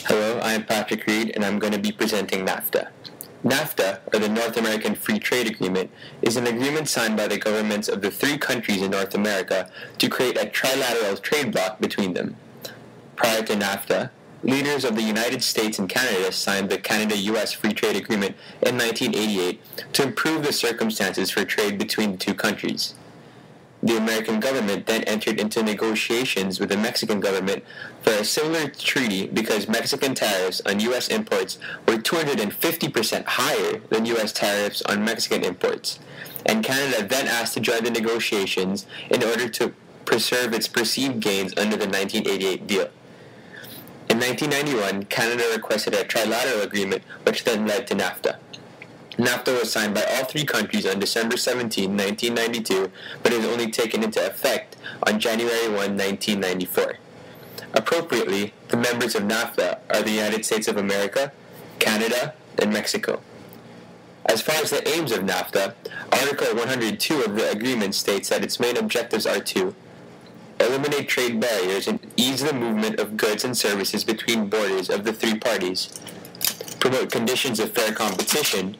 Hello, I am Patrick Reed, and I'm going to be presenting NAFTA. NAFTA, or the North American Free Trade Agreement, is an agreement signed by the governments of the three countries in North America to create a trilateral trade bloc between them. Prior to NAFTA, leaders of the United States and Canada signed the Canada-US Free Trade Agreement in 1988 to improve the circumstances for trade between the two countries. The American government then entered into negotiations with the Mexican government for a similar treaty because Mexican tariffs on U.S. imports were 250% higher than U.S. tariffs on Mexican imports, and Canada then asked to join the negotiations in order to preserve its perceived gains under the 1988 deal. In 1991, Canada requested a trilateral agreement, which then led to NAFTA. NAFTA was signed by all three countries on December 17, 1992, but is only taken into effect on January 1, 1994. Appropriately, the members of NAFTA are the United States of America, Canada, and Mexico. As far as the aims of NAFTA, Article 102 of the agreement states that its main objectives are to eliminate trade barriers and ease the movement of goods and services between borders of the three parties, promote conditions of fair competition,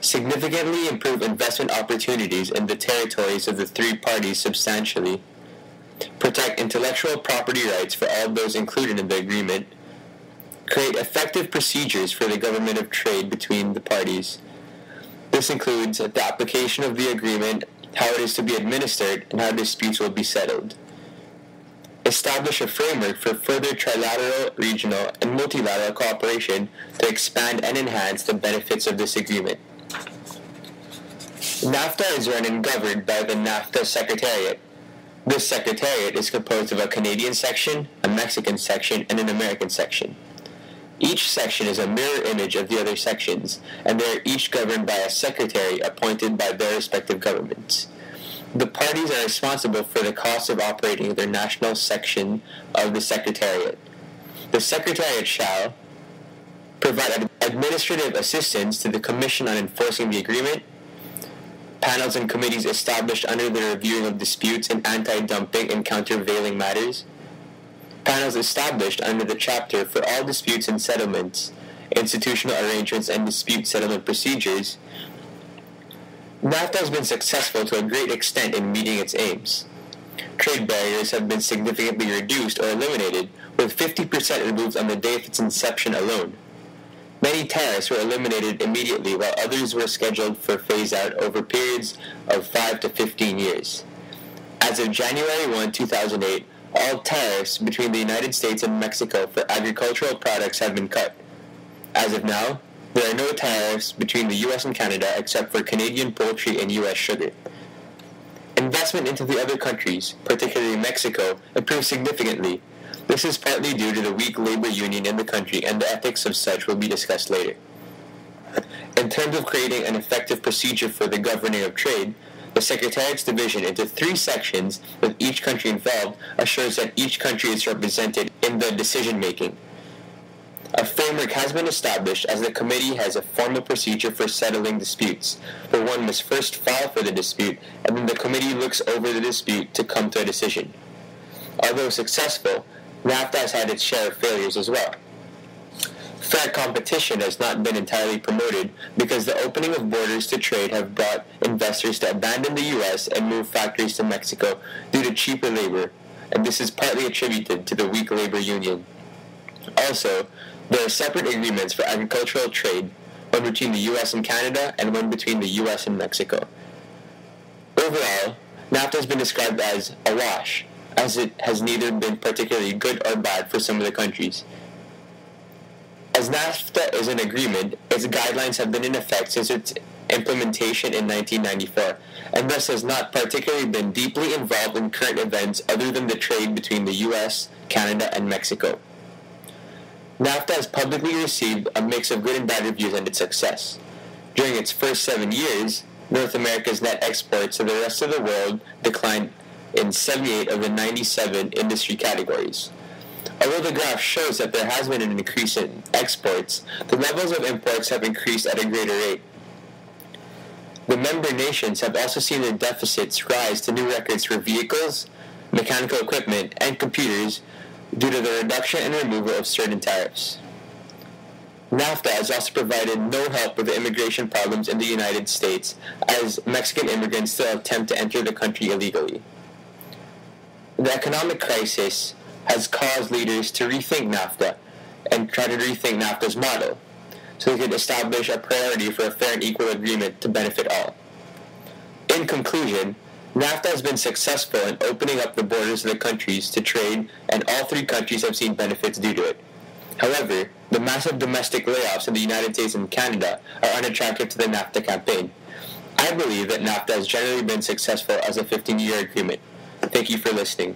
significantly improve investment opportunities in the territories of the three parties substantially, protect intellectual property rights for all those included in the agreement, create effective procedures for the government of trade between the parties. This includes the application of the agreement, how it is to be administered, and how disputes will be settled. Establish a framework for further trilateral, regional, and multilateral cooperation to expand and enhance the benefits of this agreement. NAFTA is run and governed by the NAFTA Secretariat. This Secretariat is composed of a Canadian section, a Mexican section, and an American section. Each section is a mirror image of the other sections, and they are each governed by a secretary appointed by their respective governments. The parties are responsible for the cost of operating their national section of the Secretariat. The Secretariat shall provide administrative assistance to the Commission on enforcing the agreement, panels and committees established under the reviewing of disputes in anti-dumping and countervailing matters, panels established under the chapter for all disputes and settlements, institutional arrangements and dispute settlement procedures. NAFTA has been successful to a great extent in meeting its aims. Trade barriers have been significantly reduced or eliminated, with 50% removed on the day of its inception alone. Many tariffs were eliminated immediately, while others were scheduled for phase-out over periods of 5 to 15 years. As of January 1, 2008, all tariffs between the United States and Mexico for agricultural products have been cut. As of now, there are no tariffs between the U.S. and Canada except for Canadian poultry and U.S. sugar. Investment into the other countries, particularly Mexico, improved significantly. This is partly due to the weak labor union in the country, and the ethics of such will be discussed later. In terms of creating an effective procedure for the governing of trade, the Secretariat's division into three sections with each country involved assures that each country is represented in the decision-making. A framework has been established as the committee has a formal procedure for settling disputes, where one must first file for the dispute, and then the committee looks over the dispute to come to a decision. Although successful, NAFTA has had its share of failures as well. Fair competition has not been entirely promoted because the opening of borders to trade have brought investors to abandon the U.S. and move factories to Mexico due to cheaper labor, and this is partly attributed to the weak labor union. Also, there are separate agreements for agricultural trade, one between the U.S. and Canada and one between the U.S. and Mexico. Overall, NAFTA has been described as a wash, as it has neither been particularly good or bad for some of the countries. As NAFTA is an agreement, its guidelines have been in effect since its implementation in 1994, and thus has not particularly been deeply involved in current events other than the trade between the U.S., Canada, and Mexico. NAFTA has publicly received a mix of good and bad reviews on its success. During its first 7 years, North America's net exports to the rest of the world declined in 78 of the 97 industry categories. Although the graph shows that there has been an increase in exports, the levels of imports have increased at a greater rate. The member nations have also seen their deficits rise to new records for vehicles, mechanical equipment, and computers, due to the reduction and removal of certain tariffs. NAFTA has also provided no help with the immigration problems in the United States, as Mexican immigrants still attempt to enter the country illegally. The economic crisis has caused leaders to rethink NAFTA and try to rethink NAFTA's model, so they could establish a priority for a fair and equal agreement to benefit all. In conclusion, NAFTA has been successful in opening up the borders of the countries to trade, and all three countries have seen benefits due to it. However, the massive domestic layoffs in the United States and Canada are unattractive to the NAFTA campaign. I believe that NAFTA has generally been successful as a 15-year agreement. Thank you for listening.